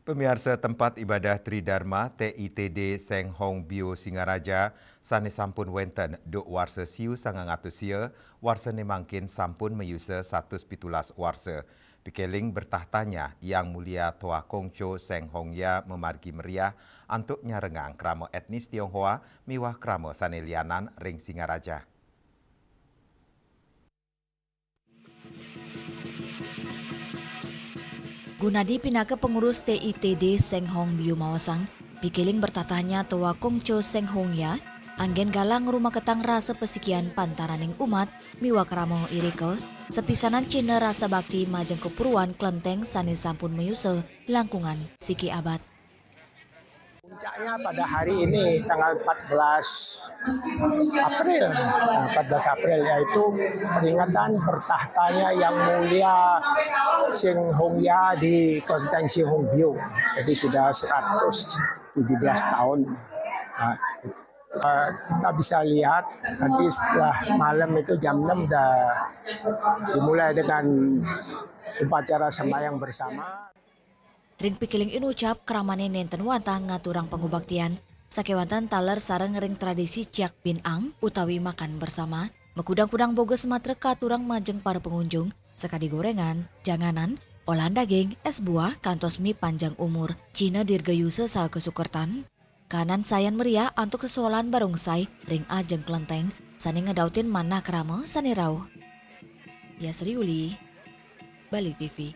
Pemirsa tempat ibadah Tridharma TITD Seng Hong Bio Singaraja sane sampun wenten duk warsa siu sangang atusia warsa nemangkin sampun meyusa 117 warsa. Pikeling bertahtanya Yang Mulia Toa Kongco Seng Hong Ya memargi meriah untuk nyarengang krama etnis Tionghoa miwah krama sane lianan ring Singaraja. Gunadi pinaka pengurus TITD Seng Hong Bio Mawasang, pikiling bertatahnya Toa Kongco Seng Hong Ya, anggen galang rumah ketang rasa pesikian pantaraning umat, miwa kramo irike, sepisanan Cina rasa bakti majeng kepuruan klenteng sane sampun meyuse langkungan siki abad. Puncaknya pada hari ini tanggal 14 April, 14 April yaitu peringatan bertahtanya Yang Mulia Seng Hong Ya di Kelenteng Seng Hong Bio. Jadi sudah 117 tahun. Nah, kita bisa lihat nanti setelah malam itu jam 6 sudah dimulai dengan upacara sembahyang bersama. Ring pikiling inucap kramane nenten wantah ngaturang pengubaktian, sakewantan taler sareng ring tradisi ciak binang utawi makan bersama, mekudang-kudang boges matre katurang majeng para pengunjung, sekadi gorengan, janganan, olahan daging, es buah, kantos mie panjang umur, Cina dirgayuse saha kesukertan, kanan sayan meriah antuk sesolan barongsai ring ajeng kelenteng, sani ngedautin manah krama sani rauh. Ya Seriuli, Bali TV.